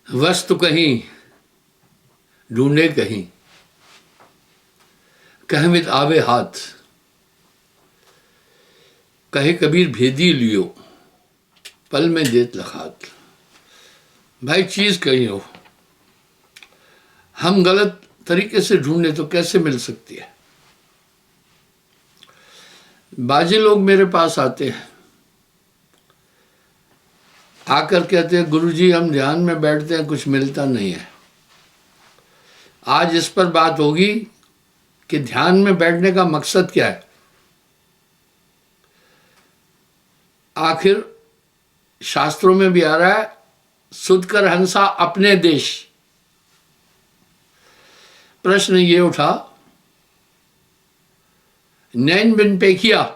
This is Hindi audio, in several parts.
वस्तु कहीं ढूंढे कहीं, कहमित आवे हाथ, कहे कबीर भेदी लियो, पल में देत लखात। भाई चीज कहीं हो, हम गलत तरीके से ढूंढे तो कैसे मिल सकती है। बाजी लोग मेरे पास आते हैं, आकर कहते हैं गुरुजी हम ध्यान में बैठते हैं कुछ मिलता नहीं है। आज इस पर बात होगी कि ध्यान में बैठने का मकसद क्या है। आखिर शास्त्रों में भी आ रहा है, सुध कर हंसा अपने देश। प्रश्न ये उठा, नैन बिन पेखिया,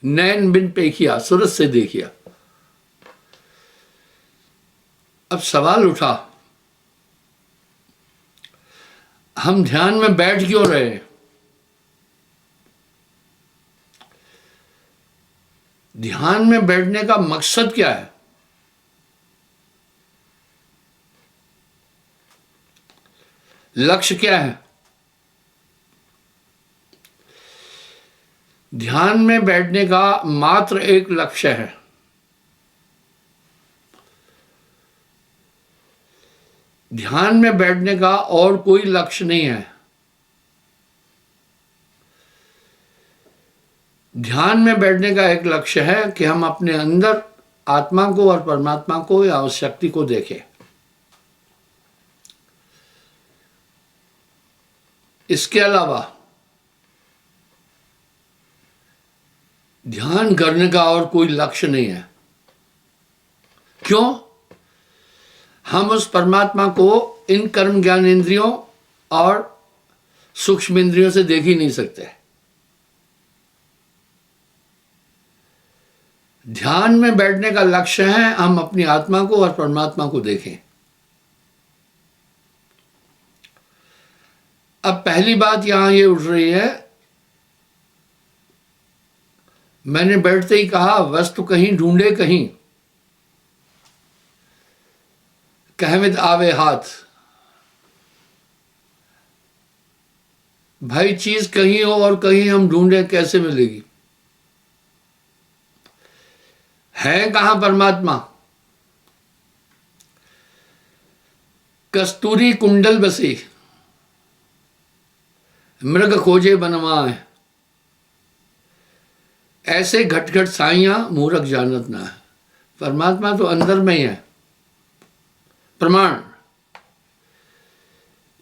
नैन बिन पेखिया, सूरत से देखिया। अब सवाल उठा, हम ध्यान में बैठ क्यों रहे हैं? ध्यान में बैठने का मकसद क्या है? लक्ष्य क्या है? ध्यान में बैठने का मात्र एक लक्ष्य है, ध्यान में बैठने का और कोई लक्ष्य नहीं है। ध्यान में बैठने का एक लक्ष्य है कि हम अपने अंदर आत्मा को और परमात्मा को या उस शक्ति को देखें। इसके अलावा ध्यान करने का और कोई लक्ष्य नहीं है। क्यों? हम उस परमात्मा को इन कर्म ज्ञान इंद्रियों और सूक्ष्म इंद्रियों से देख ही नहीं सकते। ध्यान में बैठने का लक्ष्य है हम अपनी आत्मा को और परमात्मा को देखें। अब पहली बात यहां ये उठ रही है, मैंने बैठते ही कहा वस्तु कहीं ढूंढे कहीं, कहमित आवे हाथ। भाई चीज कहीं हो और कहीं हम ढूंढे कैसे मिलेगी? है कहां परमात्मा? कस्तूरी कुंडल बसे, मृग खोजे बनवाए, ऐसे घटघट साइयां मूरख जानत ना है। परमात्मा तो अंदर में ही है। प्रमाण,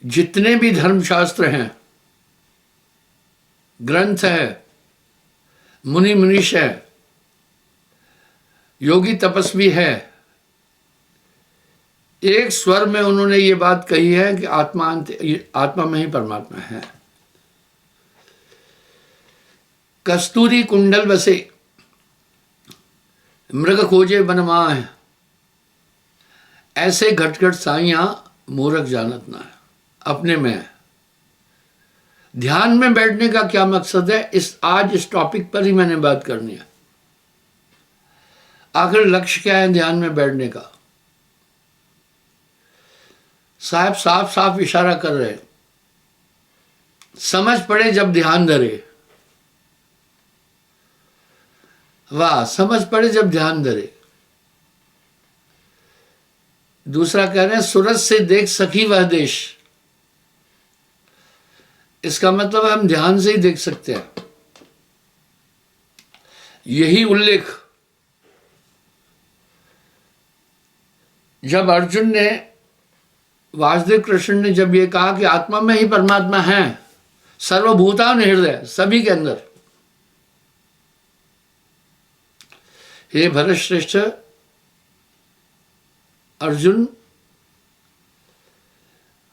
जितने भी धर्मशास्त्र हैं, ग्रंथ है, मुनि मुनीश है, योगी तपस्वी है, एक स्वर में उन्होंने ये बात कही है कि आत्मा में ही परमात्मा है। कस्तूरी कुंडल बसे, मृग खोजे बनवाए, ऐसे घटघट साइयां मूरख जानत ना है। अपने में है। ध्यान में बैठने का क्या मकसद है, आज इस टॉपिक पर ही मैंने बात करनी है। आखिर लक्ष्य क्या है ध्यान में बैठने का? साहब साफ साफ इशारा कर रहे, समझ पड़े जब ध्यान धरे। वाह, समझ पड़े जब ध्यान धरे। दूसरा कह रहे हैं सूरत से देख सखी वह देश। इसका मतलब हम ध्यान से ही देख सकते हैं। यही उल्लेख जब अर्जुन ने, वासुदेव कृष्ण ने जब ये कहा कि आत्मा में ही परमात्मा है, सर्वभूतान हृदय, सभी के अंदर। हे भरत श्रेष्ठ, अर्जुन,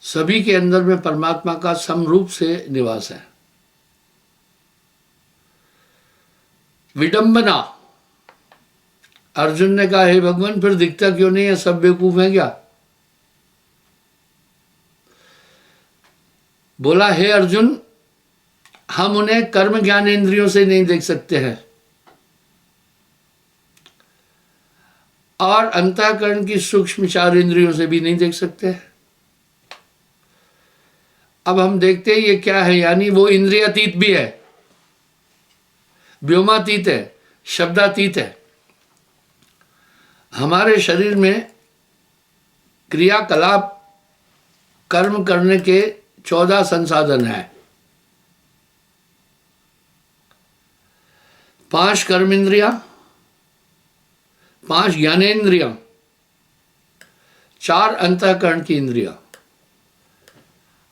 सभी के अंदर में परमात्मा का समरूप से निवास है। विडंबना, अर्जुन ने कहा हे भगवान फिर दिखता क्यों नहीं है, सब बेवकूफ है क्या? बोला हे अर्जुन, हम उन्हें कर्म ज्ञान इंद्रियों से नहीं देख सकते हैं, और अंतःकरण की सूक्ष्म चार इंद्रियों से भी नहीं देख सकते। अब हम देखते हैं ये क्या है, यानी वो इंद्रियातीत भी है, व्योमातीत है, शब्दातीत है। हमारे शरीर में क्रियाकलाप कर्म करने के 14 संसाधन हैं। 5 कर्मेंद्रियां, 5 ज्ञानेंद्रियां, 4 अंतःकरण की इंद्रियां।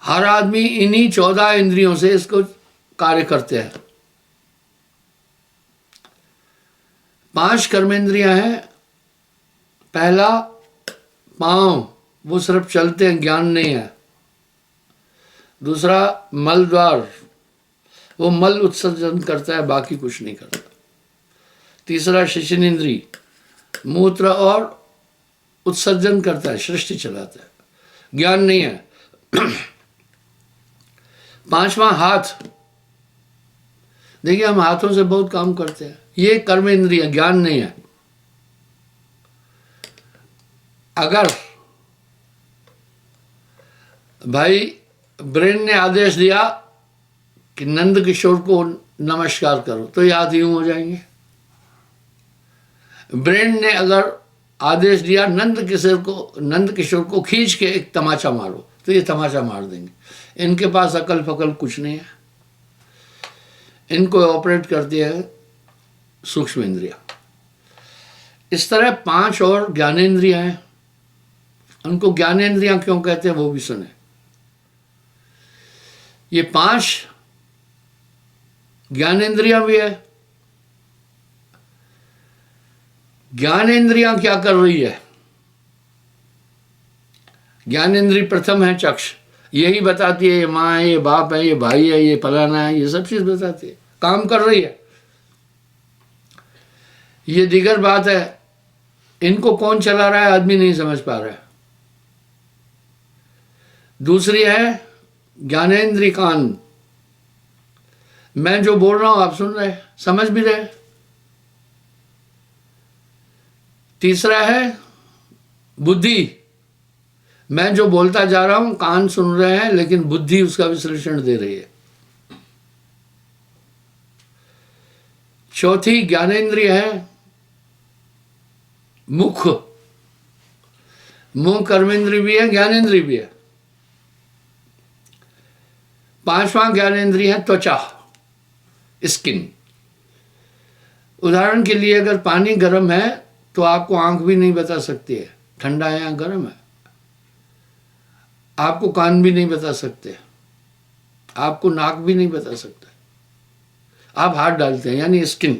हर आदमी इन्हीं 14 इंद्रियों से इसको कार्य करते हैं। 5 कर्मेंद्रियां हैं। पहला पांव, वो सिर्फ चलते हैं, ज्ञान नहीं है। दूसरा मल द्वार, वो मल उत्सर्जन करता है, बाकी कुछ नहीं करता। तीसरा शिशन इंद्री, मूत्र और उत्सर्जन करता है, सृष्टि चलाता है, ज्ञान नहीं है। 5वां हाथ, देखिए हम हाथों से बहुत काम करते हैं, ये कर्म इंद्रिय, ज्ञान नहीं है। अगर भाई ब्रेन ने आदेश दिया कि नंद किशोर को नमस्कार करो, तो ये हाथ यूं हो जाएंगे। ब्रेन ने अगर आदेश दिया नंद किशोर को खींच के एक तमाचा मारो, तो ये तमाचा मार देंगे। इनके पास अकल फकल कुछ नहीं है। इनको ऑपरेट करती है सूक्ष्म इंद्रियां। इस तरह 5 और ज्ञानेंद्रियां हैं। उनको ज्ञानेंद्रियां क्यों कहते हैं वो भी सुने। ये 5 ज्ञानेंद्रियां भी है। ज्ञानेंद्रियां क्या कर रही है? ज्ञानेंद्रिय प्रथम है चक्षु, यही बताती है ये माँ है, ये बाप है, ये भाई है, ये फलाना है, ये सब चीज बताती है, काम कर रही है। ये दिगर बात है, इनको कौन चला रहा है आदमी नहीं समझ पा रहा है। दूसरी है ज्ञानेंद्रिय कान, मैं जो बोल रहा हूं आप सुन रहे, समझ भी रहे। तीसरा है बुद्धि, मैं जो बोलता जा रहा हूं कान सुन रहे हैं, लेकिन बुद्धि उसका विश्लेषण दे रही है। चौथी ज्ञानेंद्रिय है मुख, मुंह कर्मेंद्रिय भी है, ज्ञानेंद्रिय भी है। 5वां ज्ञानेंद्रिय है त्वचा, स्किन। उदाहरण के लिए अगर पानी गर्म है तो आपको आंख भी नहीं बता सकती है ठंडा है या गर्म है, आपको कान भी नहीं बता सकते, आपको नाक भी नहीं बता सकते, आप हाथ डालते हैं, यानी स्किन,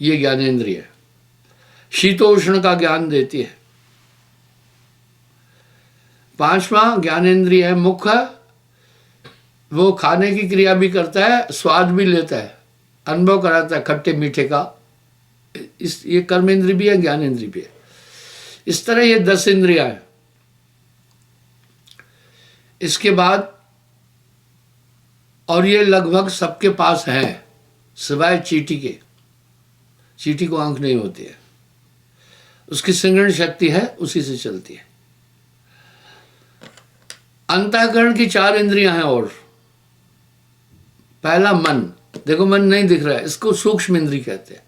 ये ज्ञानेंद्रिय है। शीतोष्ण का ज्ञान देती है। 5वां ज्ञानेंद्रिय है मुख, वो खाने की क्रिया भी करता है, स्वाद भी लेता है, अनुभव कराता है खट्टे मीठे का। ये कर्मेंद्रिय भी है, ज्ञानेंद्रिय भी है। इस तरह ये 10 इंद्रियां हैं। इसके बाद और ये लगभग सबके पास है सिवाय चींटी के। चींटी को आंख नहीं होती है, उसकी सिंगरण शक्ति है, उसी से चलती है। अंतःकरण की 4 इंद्रियां हैं। और पहला मन, देखो मन नहीं दिख रहा है, इसको सूक्ष्म इंद्रिय कहते हैं।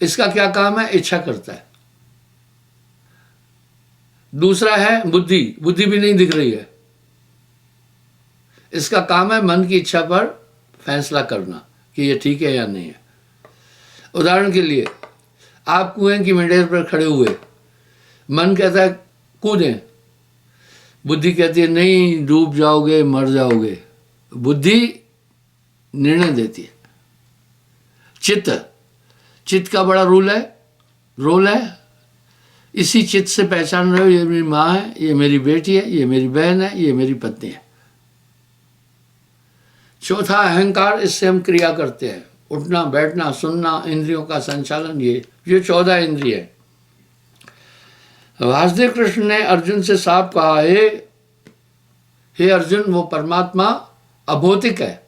इसका क्या काम है? इच्छा करता है। दूसरा है बुद्धि, बुद्धि भी नहीं दिख रही है, इसका काम है मन की इच्छा पर फैसला करना कि ये ठीक है या नहीं है। उदाहरण के लिए आप कुएं की मंडेर पर खड़े हुए, मन कहता है कूदें, बुद्धि कहती है नहीं डूब जाओगे, मर जाओगे। बुद्धि निर्णय देती है। चित्त का बड़ा रोल है। इसी चित्त से पहचान रहे हो ये मेरी माँ है, ये मेरी बेटी है, ये मेरी बहन है, ये मेरी पत्नी है। चौथा अहंकार, इससे हम क्रिया करते हैं, उठना बैठना सुनना, इंद्रियों का संचालन, ये 14 इंद्रिय है। वासुदेव कृष्ण ने अर्जुन से साफ कहा, हे अर्जुन, वो परमात्मा अभौतिक है।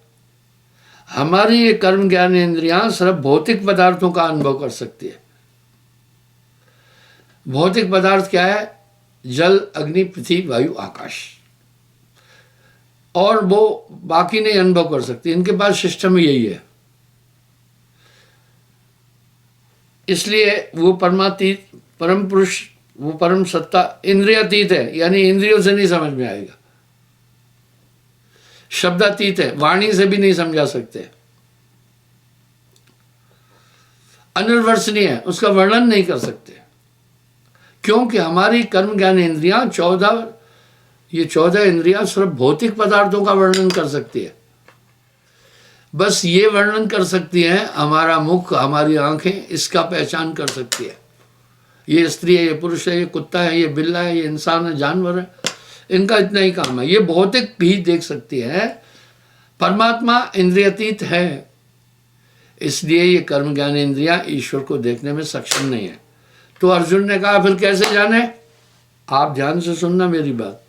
हमारी ये कर्म ज्ञान इंद्रियां सिर्फ भौतिक पदार्थों का अनुभव कर सकती है। भौतिक पदार्थ क्या है? जल, अग्नि, पृथ्वी, वायु, आकाश। और वो बाकी नहीं अनुभव कर सकते, इनके पास सिस्टम यही है। इसलिए वो परमातीत, परम पुरुष, वो परम सत्ता इंद्रियातीत है, यानी इंद्रियों से नहीं समझ में आएगा। शब्दातीत है, वाणी से भी नहीं समझा सकते। अनिर्वचनीय है, उसका वर्णन नहीं कर सकते, क्योंकि हमारी कर्म ज्ञान इंद्रियां 14 इंद्रियां सिर्फ भौतिक पदार्थों का वर्णन कर सकती है। बस ये वर्णन कर सकती है, हमारा मुख, हमारी आंखें इसका पहचान कर सकती है। ये स्त्री है, ये पुरुष है, ये कुत्ता है, ये बिल्ला है, ये इंसान है, जानवर है, इनका इतना ही काम है। ये भौतिक भी देख सकती है, परमात्मा इंद्रियातीत है, इसलिए ये कर्म ज्ञान इंद्रियां ईश्वर को देखने में सक्षम नहीं है। तो अर्जुन ने कहा फिर कैसे जाने? आप ध्यान से सुनना मेरी बात।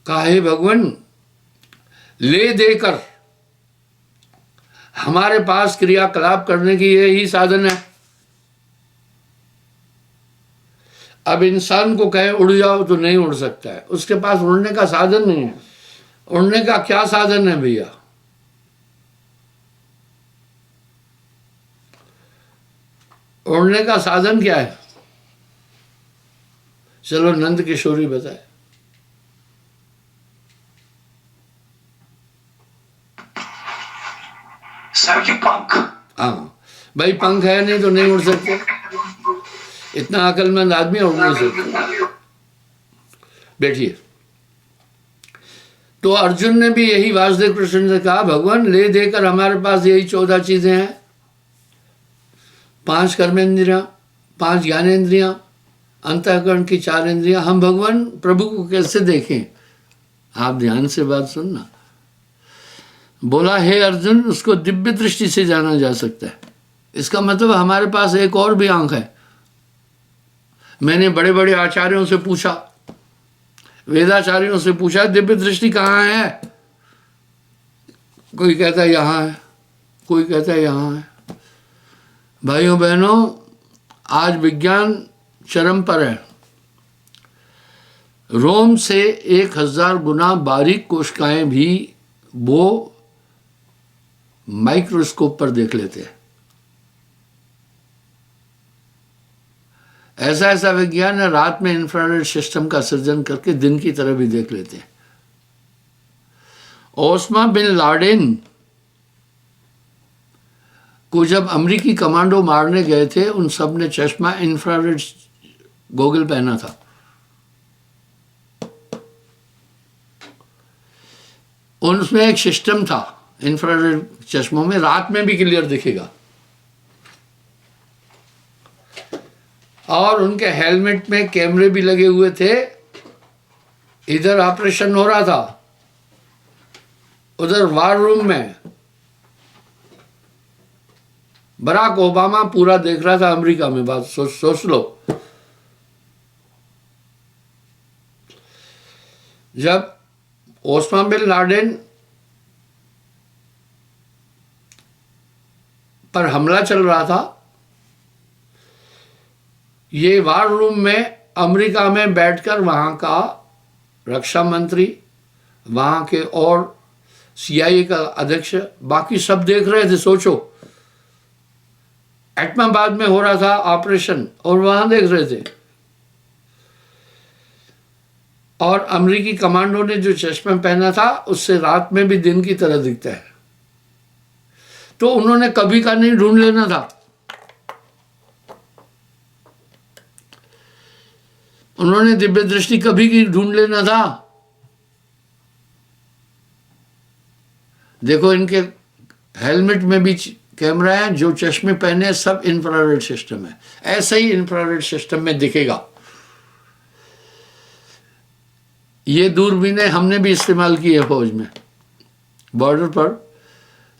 कहा, हे भगवान, ले देकर हमारे पास क्रियाकलाप करने की यही साधन है। अब इंसान को कहे उड़ जाओ तो नहीं उड़ सकता है, उसके पास उड़ने का साधन नहीं है। उड़ने का क्या साधन है भैया? उड़ने का साधन क्या है? चलो नंद किशोरी बताए। सर के पंख। हाँ भाई, पंख है नहीं तो नहीं उड़ सकते। इतना अकलमंद आदमी उड़ नहीं सकता। बैठिए। तो अर्जुन ने भी यही वासुदेव कृष्ण से कहा, भगवान ले देकर हमारे पास यही 14 चीजें हैं, 5 कर्मेंद्रियां, 5 ज्ञानेंद्रियां, अंतःकरण की 4 इंद्रियां, हम भगवान प्रभु को कैसे देखें? आप ध्यान से बात सुनना। बोला, हे अर्जुन, उसको दिव्य दृष्टि से जाना जा सकता है। इसका मतलब हमारे पास एक और भी आंख है। मैंने बड़े बड़े आचार्यों से पूछा, वेदाचार्यों से पूछा, दिव्य दृष्टि कहाँ है? कोई कहता है यहाँ है, कोई कहता है यहाँ है। भाइयों बहनों, आज विज्ञान चरम पर है। रोम से 1000 गुना बारीक कोशिकाएं भी वो माइक्रोस्कोप पर देख लेते हैं। ऐसा ऐसा विज्ञान है, रात में इंफ्रारेड सिस्टम का सृजन करके दिन की तरह भी देख लेते हैं। ओस्मा बिन लाडेन को जब अमेरिकी कमांडो मारने गए थे, उन सब ने चश्मा इंफ्रारेड गॉगल पहना था। उनमें एक सिस्टम था इंफ्रारेड चश्मों में, रात में भी क्लियर दिखेगा। और उनके हेलमेट में कैमरे भी लगे हुए थे। इधर ऑपरेशन हो रहा था, उधर वार रूम में बराक ओबामा पूरा देख रहा था अमेरिका में। बात सोच लो। जब ओस्मा बिन लाडेन पर हमला चल रहा था, ये वार रूम में अमेरिका में बैठकर वहां का रक्षा मंत्री, वहां के और CIA का अध्यक्ष, बाकी सब देख रहे थे। सोचो, एटमाबाद में हो रहा था ऑपरेशन और वहां देख रहे थे। और अमेरिकी कमांडो ने जो चश्मा पहना था, उससे रात में भी दिन की तरह दिखता है। तो उन्होंने कभी का नहीं ढूंढ लेना था। उन्होंने दिव्य दृष्टि कभी की ढूंढ लेना था। देखो, इनके हेलमेट में भी कैमरा है, जो चश्मे पहने सब इंफ्रारेड सिस्टम है। ऐसा ही इंफ्रारेड सिस्टम में दिखेगा। ये दूरबीनें हमने भी इस्तेमाल की है फौज में, बॉर्डर पर,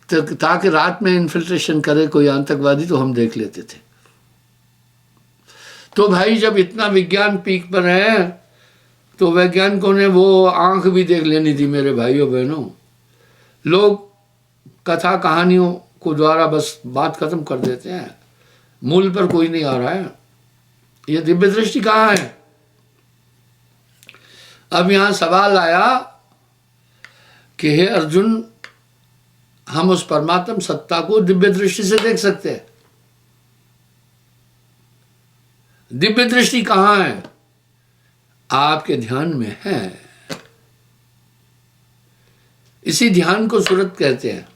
ताकि रात में इन्फिल्ट्रेशन करे कोई आतंकवादी तो हम देख लेते थे। तो भाई, जब इतना विज्ञान पीक पर है तो वैज्ञानिकों ने वो आंख भी देख लेनी थी। मेरे भाइयों बहनों, लोग कथा कहानियों को द्वारा बस बात खत्म कर देते हैं, मूल पर कोई नहीं आ रहा है। ये दिव्य दृष्टि कहाँ है? अब यहां सवाल आया कि हे अर्जुन, हम उस परमात्म सत्ता को दिव्य दृष्टि से देख सकते हैं। दिव्य दृष्टि कहां है? आपके ध्यान में है। इसी ध्यान को सुरत कहते हैं।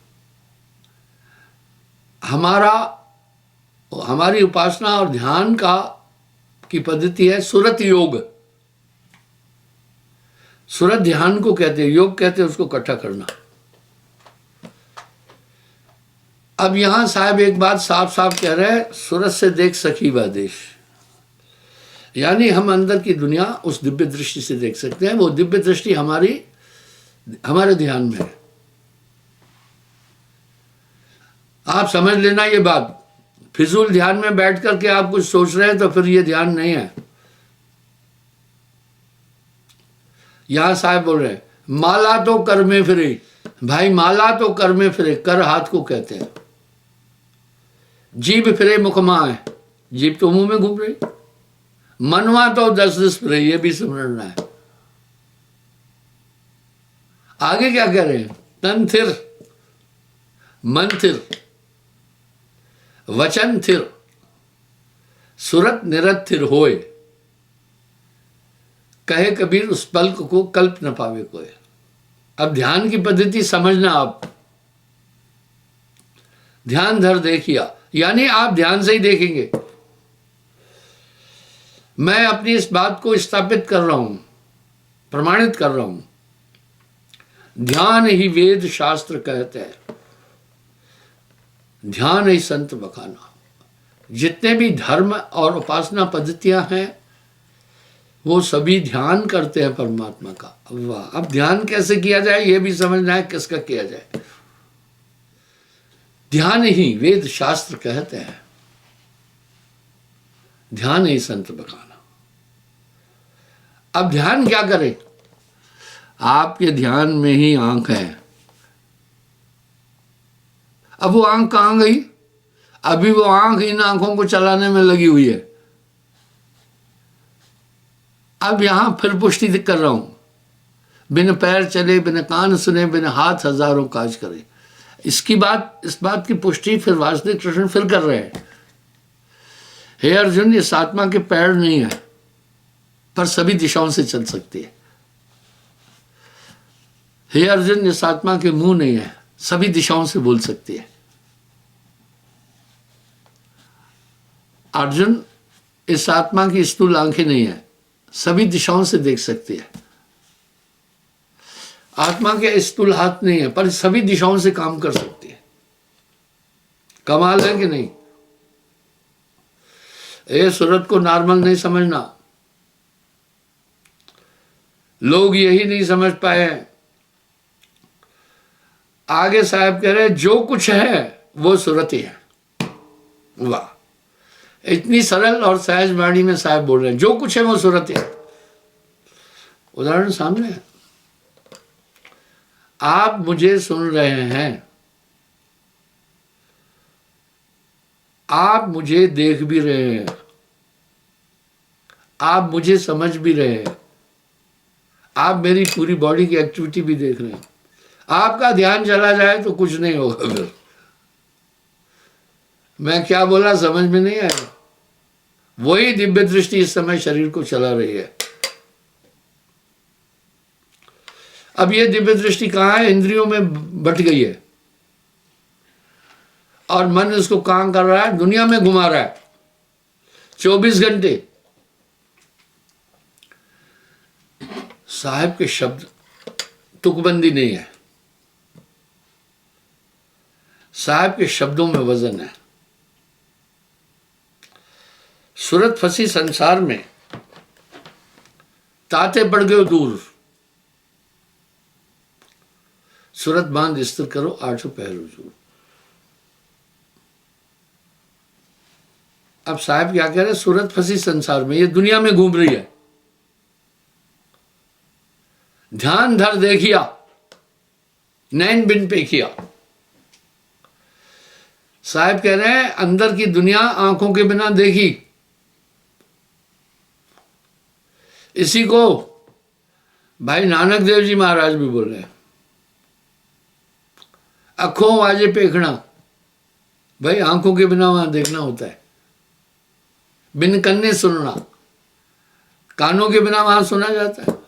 हमारी उपासना और ध्यान की पद्धति है सुरत योग। सुरत ध्यान को कहते हैं, योग कहते हैं उसको इकट्ठा करना। अब यहां साहब एक बात साफ साफ कह रहे हैं, सुरत से देख सखी वह देश, यानी हम अंदर की दुनिया उस दिव्य दृष्टि से देख सकते हैं। वो दिव्य दृष्टि हमारे ध्यान में है। आप समझ लेना ये बात। फिजूल ध्यान में बैठ करके आप कुछ सोच रहे हैं तो फिर ये ध्यान नहीं है। यहां साहब बोल रहे हैं माला तो कर में फिरे। भाई माला तो कर में फिरे, कर हाथ को कहते हैं। जीभ फिरे मुख माए, जीभ तो मुंह में घूम रही। मनवा तो दस दस फिरे, ये भी समझना है। आगे क्या कह रहे हैं? तन थिर, मन थिर, वचन थिर, सुरत निरत थिर होए। कहे कबीर उस पल्क को कल्प न पावे कोई। अब ध्यान की पद्धति समझना आप। ध्यान धर देखिया, यानी आप ध्यान से ही देखेंगे। मैं अपनी इस बात को स्थापित कर रहा हूं, प्रमाणित कर रहा हूं। ध्यान ही वेद शास्त्र कहते हैं, ध्यान ही संत बखाना। जितने भी धर्म और उपासना पद्धतियां हैं वो सभी ध्यान करते हैं परमात्मा का। वाह! अब ध्यान कैसे किया जाए ये भी समझना है, किसका किया जाए। ध्यान ही वेद शास्त्र कहते हैं, ध्यान ही संत बखाना। अब ध्यान क्या करें? आपके ध्यान में ही आंख है। अब वो आंख कहां गई? अभी वो आंख इन आंखों को चलाने में लगी हुई है। अब यहां फिर पुष्टि कर रहा हूं, बिन पैर चले, बिन कान सुने, बिन हाथ हजारों काज करे। इस बात की पुष्टि फिर वासुदेव कृष्ण फिर कर रहे हैं। हे अर्जुन, इस आत्मा के पैर नहीं है पर सभी दिशाओं से चल सकती है। हे अर्जुन, इस आत्मा के मुंह नहीं है, सभी दिशाओं से बोल सकती है। अर्जुन, इस आत्मा की स्थूल आंखें नहीं है, सभी दिशाओं से देख सकती है। आत्मा के स्थूल हाथ नहीं है पर सभी दिशाओं से काम कर सकती है। कमाल है कि नहीं? ये सूरत को नॉर्मल नहीं समझना। लोग यही नहीं समझ पाए। आगे साहब कह रहे जो कुछ है वो सूरत ही है। वाह! इतनी सरल और सहज वाणी में साहब बोल रहे हैं जो कुछ है वो सूरत है। उदाहरण सामने है। आप मुझे सुन रहे हैं, आप मुझे देख भी रहे हैं, आप मुझे समझ भी रहे हैं, आप मेरी पूरी बॉडी की एक्टिविटी भी देख रहे हैं। आपका ध्यान चला जाए तो कुछ नहीं होगा। फिर मैं क्या बोला समझ में नहीं आया। वही दिव्य दृष्टि इस समय शरीर को चला रही है। अब ये दिव्य दृष्टि कहां है? इंद्रियों में बट गई है और मन इसको काम कर रहा है, दुनिया में घुमा रहा है 24 घंटे। साहब के शब्द तुकबंदी नहीं है। साहब के शब्दों में वजन है। सूरत फंसी संसार में, ताते पड़ गए दूर। सूरत बांध स्थिर करो, आठों पहलू जोड़। अब साहब क्या कह रहे हैं? सूरत फंसी संसार में, ये दुनिया में घूम रही है। ध्यान धर देखिया, नैन बिन पेखिया। साहब कह रहे हैं अंदर की दुनिया आंखों के बिना देखी इसी को भाई नानक देव जी महाराज भी बोल रहे हैं, आंखों वाजे पेखना। भाई आंखों के बिना वहां देखना होता है, बिन कन्ने सुनना, कानों के बिना वहां सुना जाता है।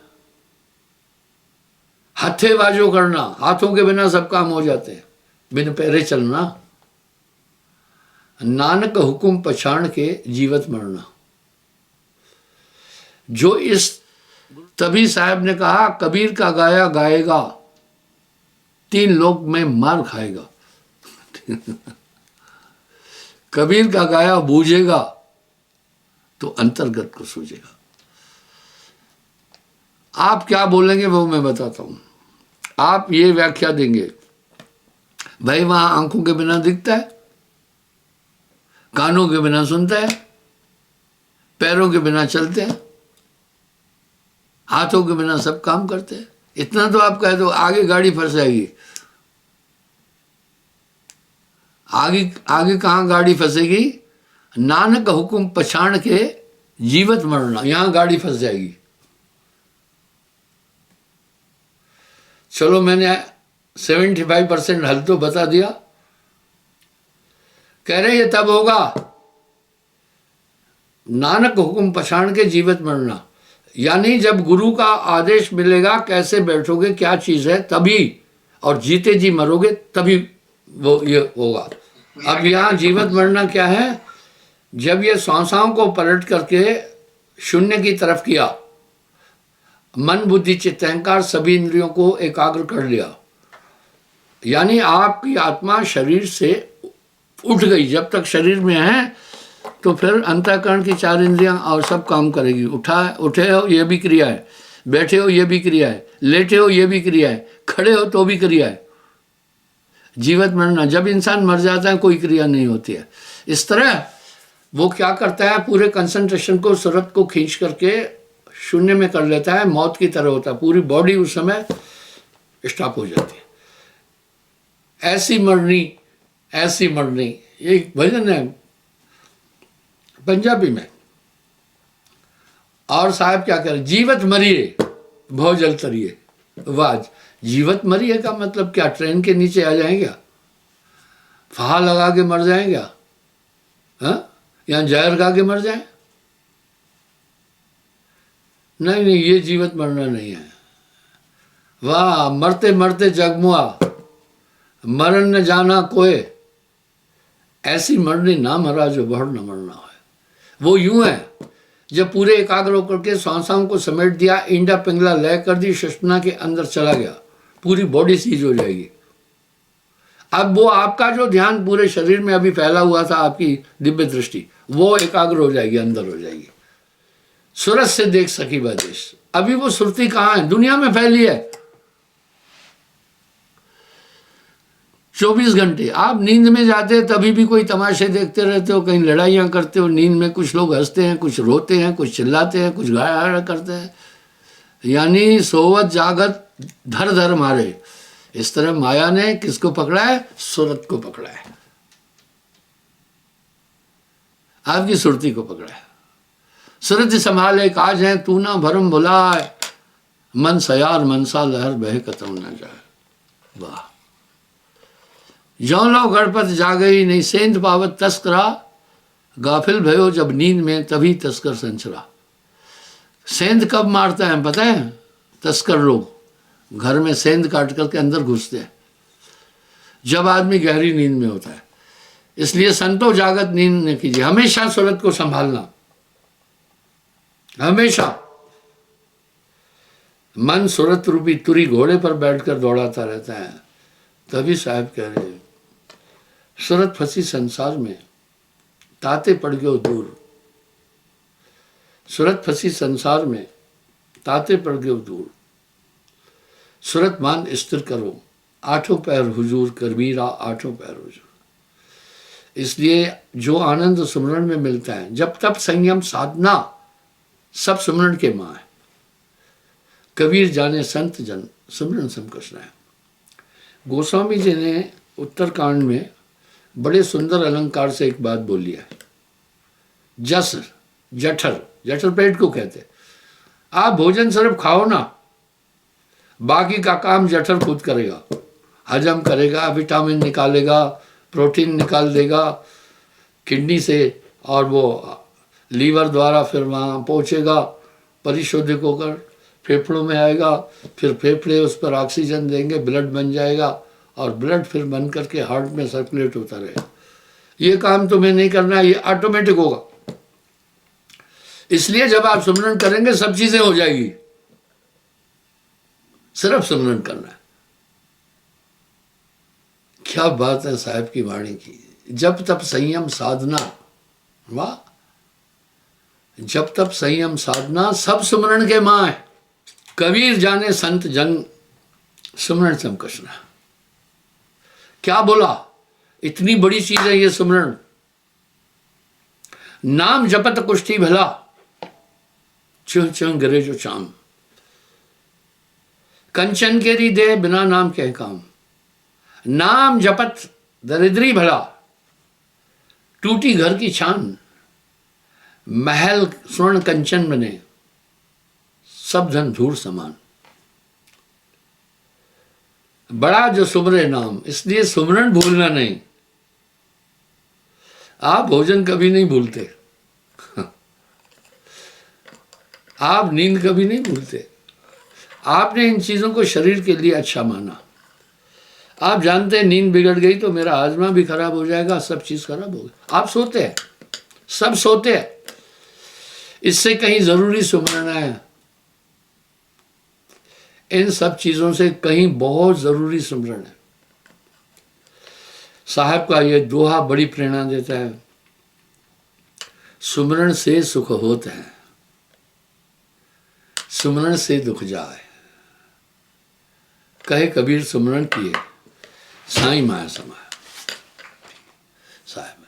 हाथे बाजो करना, हाथों के बिना सब काम हो जाते हैं, बिन पैरे चलना। नानक हुकुम पछाण के जीवत मरना। जो इस, तभी साहब ने कहा कबीर का गाया गाएगा, 3 लोक में मार खाएगा। कबीर का गाया बूझेगा तो अंतर्गत को सूझेगा। आप क्या बोलेंगे वो मैं बताता हूं। आप ये व्याख्या देंगे, भाई वहां आंखों के बिना दिखता है, कानों के बिना सुनता है, पैरों के बिना चलते हैं, हाथों के बिना सब काम करते हैं। इतना तो आप कह दो, आगे गाड़ी फंस जाएगी। आगे आगे कहां गाड़ी फंसेगी? नानक हुकुम पछाण के जीवत मरना, यहां गाड़ी फंस जाएगी। चलो मैंने 75% हल तो बता दिया। कह रहे ये तब होगा नानक हुकुम पछाण के जीवत मरना, यानी जब गुरु का आदेश मिलेगा कैसे बैठोगे, क्या चीज है, तभी, और जीते जी मरोगे तभी वो ये होगा। अब यहां जीवत मरना क्या है? जब ये सांसाओं को पलट करके शून्य की तरफ किया, मन बुद्धि चित्त अहंकार सभी इंद्रियों को एकाग्र कर लिया, यानी आपकी आत्मा शरीर से उठ गई। जब तक शरीर में है तो फिर अंतःकरण की 4 इंद्रियां और सब काम करेगी। उठे हो ये भी क्रिया है, बैठे हो ये भी क्रिया है, लेटे हो ये भी क्रिया है, खड़े हो तो भी क्रिया है। जीवत मरना, जब इंसान मर जाता है कोई क्रिया नहीं होती है। इस तरह वो क्या करता है, पूरे कंसंट्रेशन को, सूरत को खींच करके शून्य में कर लेता है, मौत की तरह होता है। पूरी बॉडी उस समय स्टॉप हो जाती है। ऐसी मरनी, ऐसी मरनी, ये भजन है पंजाबी में। और साहब क्या करें, जीवत मरिए भव जल तरिए। वाह, जीवत मरिए का मतलब क्या? ट्रेन के नीचे आ जाएं क्या? फाहा लगा के मर जाएं क्या? हाँ, या जहर खा के मर जाएं? नहीं नहीं, ये जीवत मरना नहीं है। वाह, मरते मरते जगमुआ, मरण न जाना कोय, ऐसी मरनी ना मरा जो बढ़ न मरना है। वो यूं है, जब पूरे एकाग्र होकर के सांसाओं को समेट दिया, इंडा पिंगला लय कर दी, सुषुम्ना के अंदर चला गया, पूरी बॉडी सीज हो जाएगी। अब वो आपका जो ध्यान पूरे शरीर में अभी फैला हुआ था, आपकी दिव्य दृष्टि, वो एकाग्र हो जाएगी, अंदर हो जाएगी। सूरत से देख सकी वह देश। अभी वो सुरती कहाँ है? दुनिया में फैली है। 24 घंटे आप नींद में जाते हैं तभी भी कोई तमाशे देखते रहते हो, कहीं लड़ाइयाँ करते हो नींद में। कुछ लोग हंसते हैं, कुछ रोते हैं, कुछ चिल्लाते हैं, कुछ गाया करते हैं। यानी सोवत जागत धर धर मारे। इस तरह माया ने किसको पकड़ा है? सूरत को पकड़ा है, आपकी सुरती को पकड़ा है। सूरत संभाले काज है तू ना भरम भुलाए, मन सयार मनसा लहर बह कतम न जाए। वाह, जौ लो गणपत जागई नहीं सेंध पावत तस्करा, गाफिल भयो जब नींद में तभी तस्कर संचरा। सेंध कब मारता है पता है? तस्कर लोग घर में सेंध काट करके अंदर घुसते हैं जब आदमी गहरी नींद में होता है। इसलिए संतो जागत नींद न कीजिए, हमेशा सूरत को संभालना, हमेशा। मन सूरत रूपी तुरी घोड़े पर बैठकर दौड़ाता रहता है। तभी साहब कह रहे हैं, सूरत फंसी संसार में ताते पड़ गयो दूर। सूरत फंसी संसार में ताते पड़ गयो दूर। सूरत मान स्थिर करो, आठों पैर हुजूर, कबीरा आठों पैर हुजूर। इसलिए जो आनंद सुमरण में मिलता है, जब तब संयम साधना सब सुमरण के माँ है। कबीर जाने संत जन सुमरण सम कृष्ण है। गोस्वामी जी ने उत्तरकांड में बड़े सुंदर अलंकार से एक बात बोली है। जस, जठर, जठर पेट को कहते। आप भोजन सिर्फ खाओ ना, बाकी का काम जठर खुद करेगा, हजम करेगा, विटामिन निकालेगा, प्रोटीन निकाल देगा किडनी से, और वो लीवर द्वारा फिर वहाँ पहुँचेगा, परिशोधित होकर फेफड़ों में आएगा, फिर फेफड़े उस पर ऑक्सीजन देंगे, ब्लड बन जाएगा, और ब्लड फिर बन करके हार्ट में सर्कुलेट होता रहेगा। ये काम तुम्हें नहीं करना है, ये ऑटोमेटिक होगा। इसलिए जब आप सुमरन करेंगे सब चीजें हो जाएगी, सिर्फ सुमरन करना है। क्या बात है साहब की वाणी की, जब तब संयम साधना, वाह, जब तब संयम साधना सब सुमरन के माँ है। कबीर जाने संत जन सुमरन सम कृष्ण। क्या बोला, इतनी बड़ी चीज है ये सुमरन। नाम जपत कुष्ठी भला, चुह चुह गिरे जो चाम। कंचन केरी दे बिना नाम के काम। नाम जपत दरिद्री भला, टूटी घर की छान। महल स्वर्ण कंचन बने, सब धन धूल समान। बड़ा जो सुमरे नाम, इसलिए सुमरन भूलना नहीं। आप भोजन कभी नहीं भूलते, आप नींद कभी नहीं भूलते। आपने इन चीजों को शरीर के लिए अच्छा माना। आप जानते हैं नींद बिगड़ गई तो मेरा हाजमा भी खराब हो जाएगा, सब चीज खराब होगी। आप सोते हैं, सब सोते हैं, इससे कहीं जरूरी सुमरन है। इन सब चीजों से कहीं बहुत जरूरी सुमरन है। साहब का ये दोहा बड़ी प्रेरणा देता है। सुमरन से सुख होत है, सुमरन से दुख जाए। कहे कबीर सुमरन किए, साईं माया समाया। साहब